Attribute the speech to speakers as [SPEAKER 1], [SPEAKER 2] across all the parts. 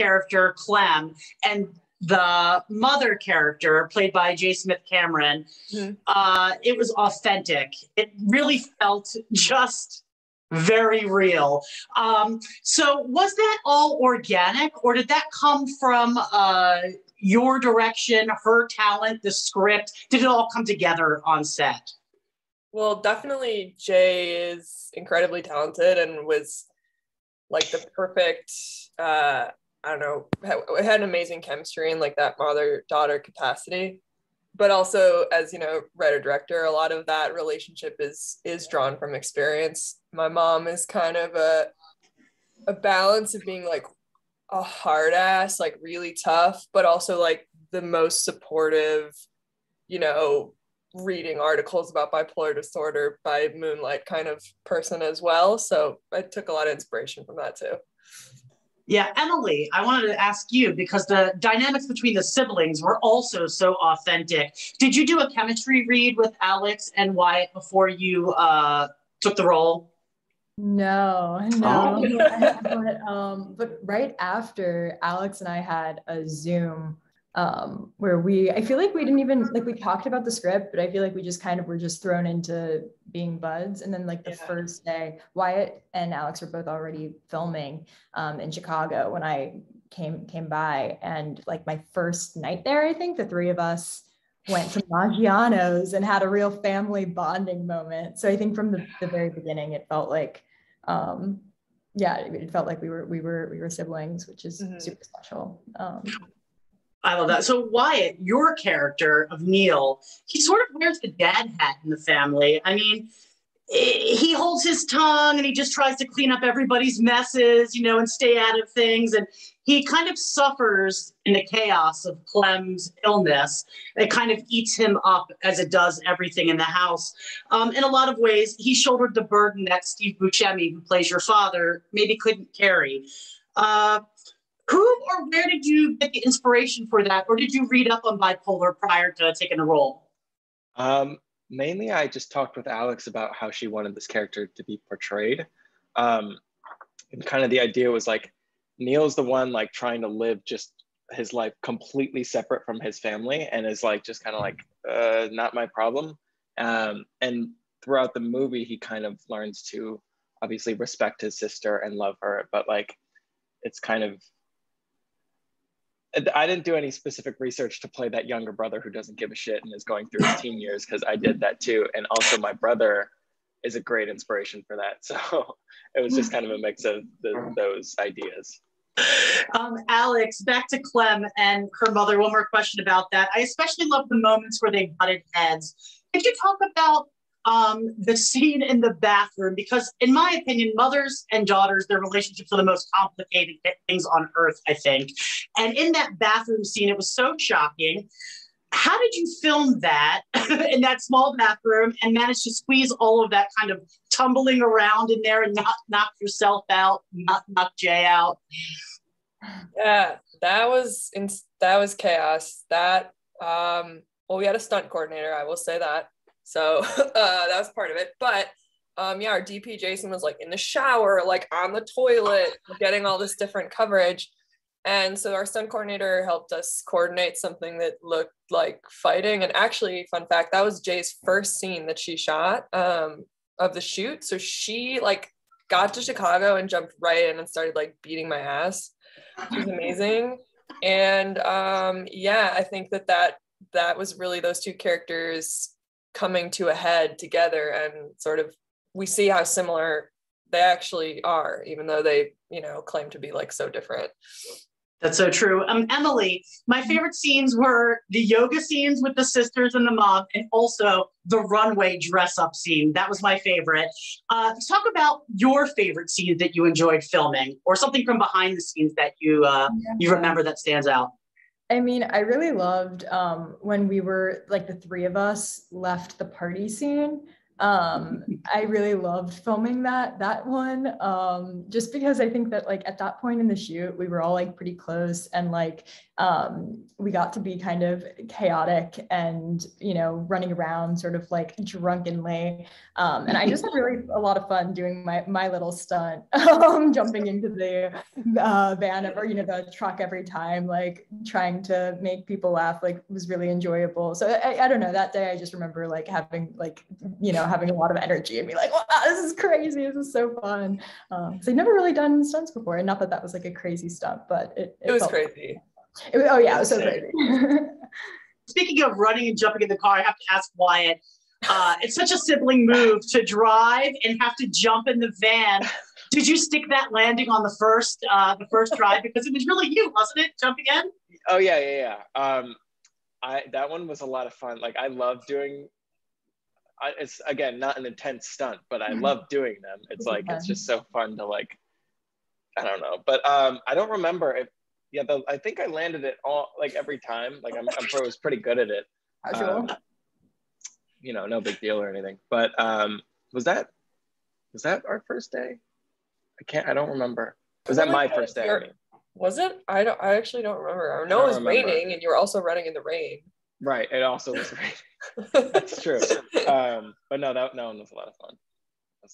[SPEAKER 1] character, Clem, and the mother character, played by J. Smith Cameron, it was authentic. It really felt just very real. So was that all organic, or did that come from your direction, her talent, the script? Did it all come together on set?
[SPEAKER 2] Well, definitely Jay is incredibly talented and was like the perfect, I don't know, it had an amazing chemistry in like that mother-daughter capacity. But also, as you know, writer-director, a lot of that relationship is drawn from experience. My mom is kind of a balance of being like a hard ass, like really tough, but also like the most supportive, you know, reading articles about bipolar disorder by moonlight kind of person as well. So I took a lot of inspiration from that too.
[SPEAKER 1] Yeah, Emily, I wanted to ask you, because the dynamics between the siblings were also so authentic. Did you do a chemistry read with Alex and Wyatt before you took the role?
[SPEAKER 3] No. But right after, Alex and I had a Zoom where I feel like we didn't even, like, we talked about the script, but I feel like we just kind of were just thrown into being buds. And then like the first day, Wyatt and Alex were both already filming in Chicago when I came by, and like my first night there, I think the three of us went to Maggiano's and had a real family bonding moment. So I think from the very beginning, it felt like, it felt like we were siblings, which is super special.
[SPEAKER 1] I love that. So Wyatt, your character of Neil, he sort of wears the dad hat in the family. I mean, he holds his tongue and he just tries to clean up everybody's messes, you know, and stay out of things. And he kind of suffers in the chaos of Clem's illness. It kind of eats him up, as it does everything in the house. In a lot of ways, he shouldered the burden that Steve Buscemi, who plays your father, maybe couldn't carry. Who or where did you get the inspiration for that? Or did you read up on bipolar prior to taking the role?
[SPEAKER 4] Mainly, I just talked with Alex about how she wanted this character to be portrayed. And kind of the idea was like, Neil's the one like trying to live just his life completely separate from his family, and is like, just kind of like, not my problem. And throughout the movie, he kind of learns to obviously respect his sister and love her, but like, it's kind of, I didn't do any specific research to play that younger brother who doesn't give a shit and is going through his teen years, because I did that too. And also my brother is a great inspiration for that. So it was just kind of a mix of those ideas.
[SPEAKER 1] Alex, back to Clem and her mother. One more question about that. I especially love the moments where they butted heads. Could you talk about the scene in the bathroom? Because in my opinion, mothers and daughters, their relationships are the most complicated things on earth, I think. And in that bathroom scene, it was so shocking. How did you film that in that small bathroom and manage to squeeze all of that kind of tumbling around in there and not knock yourself out, not knock Jay out?
[SPEAKER 2] Yeah, that was chaos. We had a stunt coordinator, I will say that. So that was part of it. But our DP Jason was like in the shower, like on the toilet, getting all this different coverage. And so our stunt coordinator helped us coordinate something that looked like fighting. And actually, fun fact, that was Jay's first scene that she shot of the shoot. So she like got to Chicago and jumped right in and started like beating my ass. It was amazing. And I think that was really those two characters coming to a head together, and sort of we see how similar they actually are, even though they, you know, claim to be like so different.
[SPEAKER 1] That's so true. Emily, my favorite scenes were the yoga scenes with the sisters and the mom, and also the runway dress up scene. That was my favorite. Talk about your favorite scenes that you enjoyed filming, or something from behind the scenes that you remember that stands out.
[SPEAKER 3] I mean, I really loved when we were like the three of us left the party scene. I really loved filming that one, just because I think that like at that point in the shoot, we were all like pretty close, and like we got to be kind of chaotic and, you know, running around sort of like drunkenly. And I just had really a lot of fun doing my little stunt, jumping into the van or, you know, the truck every time, like trying to make people laugh, like was really enjoyable. So I don't know, that day I just remember like having like, you know, having a lot of energy and be like, wow, this is crazy, this is so fun. So I've never really done stunts before, and not that that was like a crazy stunt, but it
[SPEAKER 2] was crazy.
[SPEAKER 3] Oh yeah, it was so crazy.
[SPEAKER 1] Speaking of running and jumping in the car, I have to ask Wyatt. It's such a sibling move to drive and have to jump in the van. Did you stick that landing on the first drive? Because it was really you, wasn't it, jumping in?
[SPEAKER 4] Oh yeah. That one was a lot of fun. Like I love doing. It's again not an intense stunt, but I love doing them. It's like it's just so fun to like. I don't know, but I don't remember if. Yeah, I think I landed it all like every time. Like I'm sure I was pretty good at it. You know, no big deal or anything. But was that our first day? I don't remember. Was that my first day? I mean.
[SPEAKER 2] Was it? I actually don't remember. I know it was raining, and you were also running in the rain.
[SPEAKER 4] Right. It also was raining. That's true. But no, that one was a lot of fun.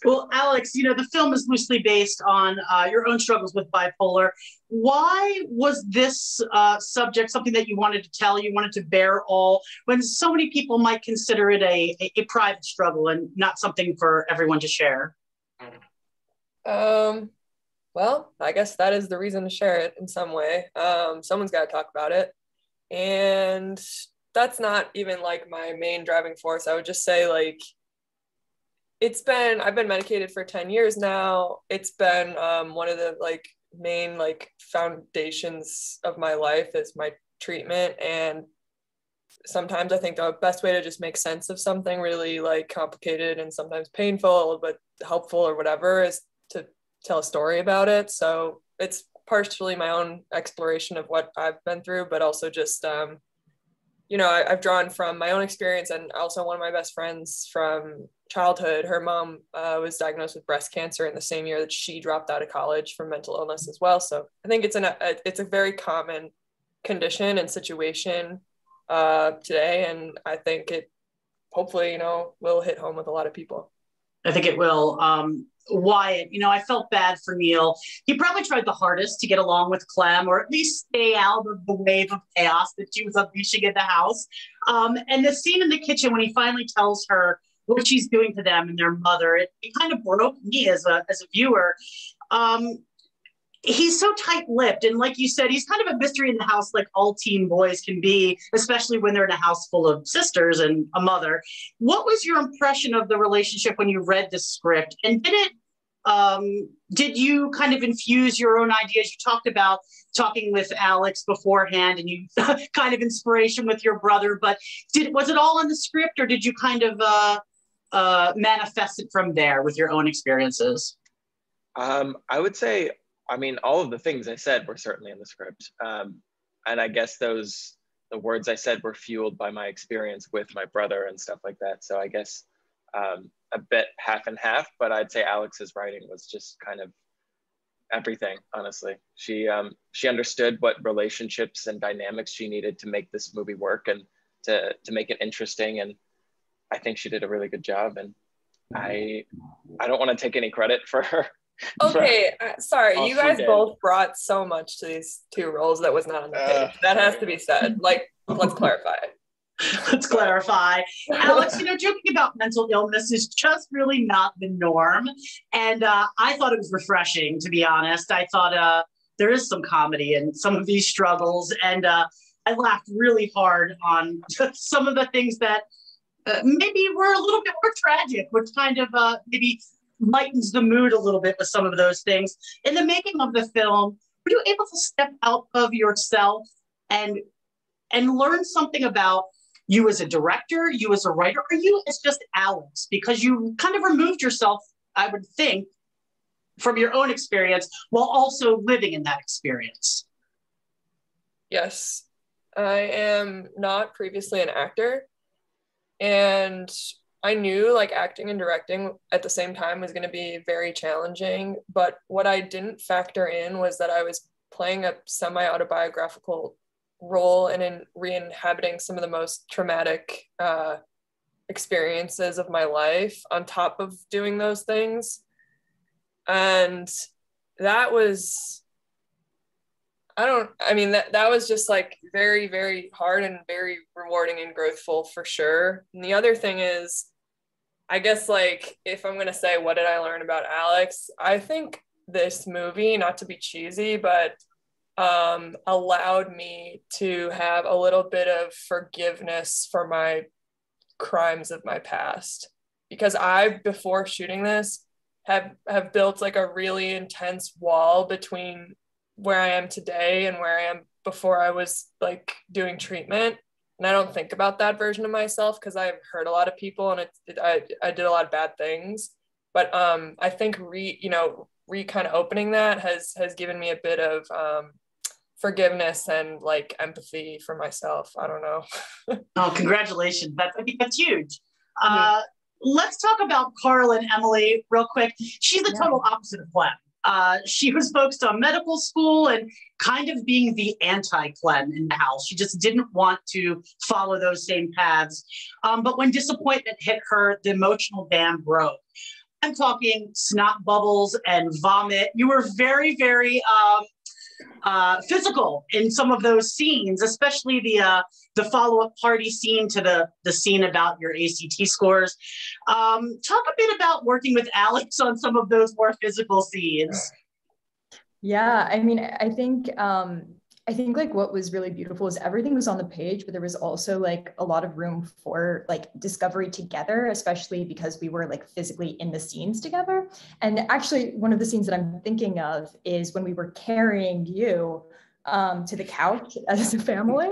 [SPEAKER 1] Well, Alex, you know, the film is loosely based on your own struggles with bipolar. Why was this subject something that you wanted to tell, you wanted to bear all, when so many people might consider it a private struggle and not something for everyone to share?
[SPEAKER 2] Well, I guess that is the reason to share it in some way. Someone's got to talk about it. And that's not even like my main driving force. I would just say like, I've been medicated for 10 years now. It's been one of the like main like foundations of my life is my treatment. And sometimes I think the best way to just make sense of something really like complicated and sometimes painful, but helpful or whatever is to tell a story about it. So it's partially my own exploration of what I've been through, but also just, you know, I've drawn from my own experience, and also one of my best friends from childhood, her mom was diagnosed with breast cancer in the same year that she dropped out of college from mental illness as well. So I think it's a very common condition and situation today, and I think it hopefully, you know, will hit home with a lot of people.
[SPEAKER 1] I think it will. Wyatt, you know, I felt bad for Neil. He probably tried the hardest to get along with Clem, or at least stay out of the wave of chaos that she was unleashing in the house. And the scene in the kitchen when he finally tells her what she's doing to them and their mother, it kind of broke me as a viewer. He's so tight-lipped, and like you said, he's kind of a mystery in the house, like all teen boys can be, especially when they're in a house full of sisters and a mother. What was your impression of the relationship when you read the script, and did you kind of infuse your own ideas? You talked about talking with Alex beforehand, and you kind of inspiration with your brother, but was it all in the script, or did you kind of manifest it from there with your own experiences?
[SPEAKER 4] I would say, I mean, all of the things I said were certainly in the script. And I guess the words I said were fueled by my experience with my brother and stuff like that. So I guess a bit half and half, but I'd say Alex's writing was just kind of everything, honestly. She understood what relationships and dynamics she needed to make this movie work and to make it interesting. And I think she did a really good job. And I don't want to take any credit for her.
[SPEAKER 2] Okay, sorry, you guys both brought so much to these two roles that was not on the page. That has to be said. Like, let's clarify.
[SPEAKER 1] Let's clarify. Alex, you know, joking about mental illness is just really not the norm. And I thought it was refreshing, to be honest. I thought there is some comedy in some of these struggles. And I laughed really hard on some of the things that maybe were a little bit more tragic, which kind of maybe lightens the mood a little bit with some of those things. In the making of the film, were you able to step out of yourself and learn something about you as a director, you as a writer, or you as just Alex? Because you kind of removed yourself, I would think, from your own experience while also living in that experience.
[SPEAKER 2] Yes, I am not previously an actor, and I knew like acting and directing at the same time was going to be very challenging, but what I didn't factor in was that I was playing a semi-autobiographical role and in re-inhabiting some of the most traumatic experiences of my life on top of doing those things. And that was, that was just like very, very hard and very rewarding and growthful for sure. And the other thing is, I guess, like, if I'm going to say, what did I learn about Alex? I think this movie, not to be cheesy, but allowed me to have a little bit of forgiveness for my crimes of my past. Because I, before shooting this, have built like a really intense wall between where I am today and where I am before I was like doing treatment. And I don't think about that version of myself because I've hurt a lot of people and I did a lot of bad things. But I think kind of opening that has given me a bit of forgiveness and like empathy for myself. I don't know.
[SPEAKER 1] Oh, congratulations. I think that's huge. Let's talk about Carl and Emily real quick. She's the total opposite of Clem. She was focused on medical school and kind of being the anti-Clem in the house. She just didn't want to follow those same paths. But when disappointment hit her, the emotional dam broke. I'm talking snot bubbles and vomit. You were very, very physical in some of those scenes, especially the follow-up party scene to the scene about your ACT scores. Talk a bit about working with Alex on some of those more physical scenes.
[SPEAKER 3] Yeah, I mean, I think like what was really beautiful is everything was on the page, but there was also like a lot of room for like discovery together, especially because we were like physically in the scenes together. And actually one of the scenes that I'm thinking of is when we were carrying you to the couch as a family.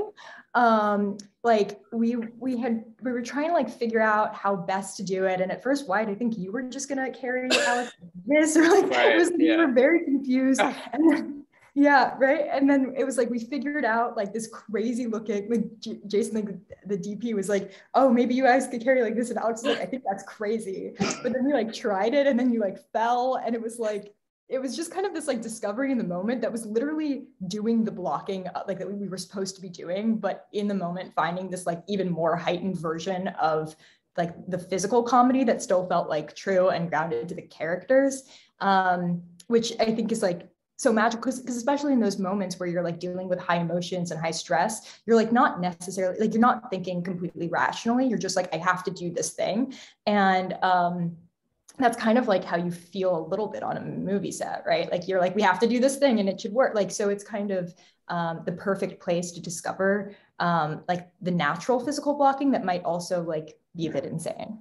[SPEAKER 3] Like we were trying to like figure out how best to do it. And at first, Wyatt, I think you were just gonna carry Alex this, or like we were very confused. And then, yeah, right. And then it was like we figured out like this crazy looking, like Jason, like the DP was like, oh, maybe you guys could carry like this. And Alex was like, I think that's crazy. But then we like tried it and then you like fell, and it was just kind of this like discovery in the moment that was literally doing the blocking like that we were supposed to be doing, but in the moment finding this like even more heightened version of like the physical comedy that still felt like true and grounded to the characters, which I think is like so magical because especially in those moments where you're like dealing with high emotions and high stress, you're like not necessarily like you're not thinking completely rationally. You're just like, I have to do this thing. And that's kind of like how you feel a little bit on a movie set, right? Like you're like, we have to do this thing and it should work. Like, so it's kind of the perfect place to discover like the natural physical blocking that might also like be a bit insane.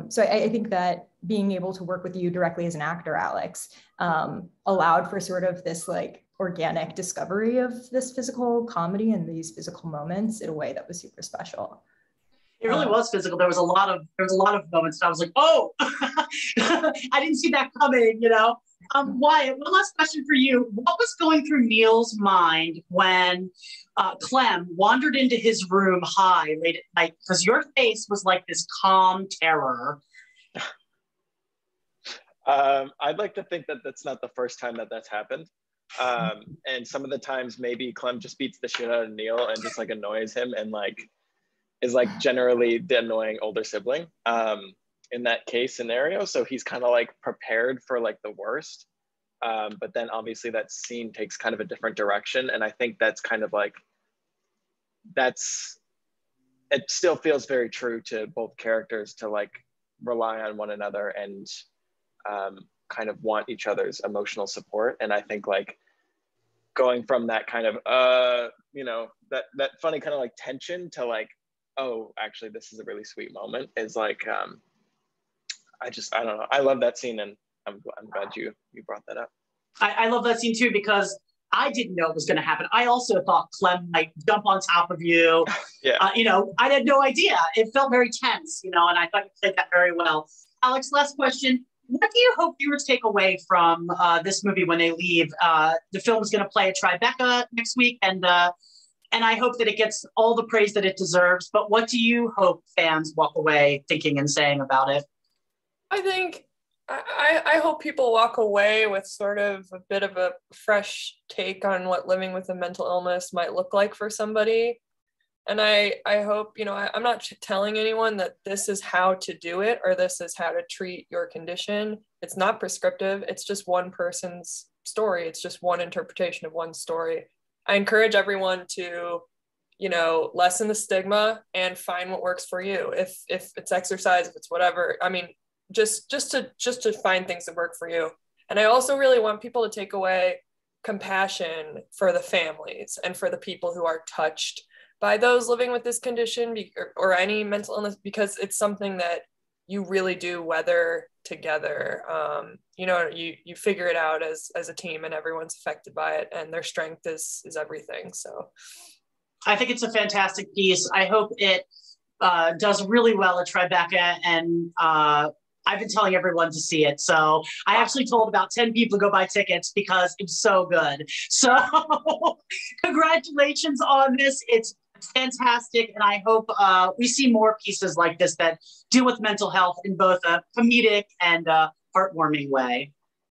[SPEAKER 3] So I think that being able to work with you directly as an actor, Alex, allowed for sort of this like organic discovery of this physical comedy and these physical moments in a way that was super special.
[SPEAKER 1] It really was physical. There was a lot of moments that I was like, oh, I didn't see that coming, you know? Wyatt, one last question for you. What was going through Neil's mind when Clem wandered into his room high late at night? Because your face was like this calm terror.
[SPEAKER 4] I'd like to think that that's not the first time that that's happened. And some of the times maybe Clem just beats the shit out of Neil and just like annoys him and like is like generally the annoying older sibling in that case scenario. So he's kind of like prepared for like the worst. But then obviously that scene takes kind of a different direction. And I think that's kind of like, it still feels very true to both characters to like rely on one another and kind of want each other's emotional support. And I think like going from that kind of, you know, that funny kind of like tension to like, oh, actually, this is a really sweet moment is like, I don't know. I love that scene and I'm glad you brought that up.
[SPEAKER 1] I love that scene too, because I didn't know it was going to happen. I also thought Clem might jump on top of you.
[SPEAKER 4] Yeah.
[SPEAKER 1] You know, I had no idea. It felt very tense, you know, and I thought you played that very well. Alex, last question. What do you hope viewers take away from this movie when they leave? The film is going to play at Tribeca next week, and and I hope that it gets all the praise that it deserves. But what do you hope fans walk away thinking and saying about it?
[SPEAKER 2] I think I hope people walk away with sort of a bit of a fresh take on what living with a mental illness might look like for somebody. And I hope, you know, I'm not telling anyone that this is how to do it or this is how to treat your condition. It's not prescriptive. It's just one person's story. It's just one interpretation of one story. I encourage everyone to, you know, lessen the stigma and find what works for you. If it's exercise, if it's whatever, I mean, just to find things that work for you. And I also really want people to take away compassion for the families and for the people who are touched by those living with this condition or any mental illness, because it's something that you really do weather together. You know, you figure it out as a team, and everyone's affected by it, and their strength is everything. So
[SPEAKER 1] I think it's a fantastic piece. I hope it does really well at Tribeca, and I've been telling everyone to see it. So I actually told about 10 people to go buy tickets because it's so good. So congratulations on this. It's fantastic. And I hope we see more pieces like this that deal with mental health in both a comedic and a heartwarming way.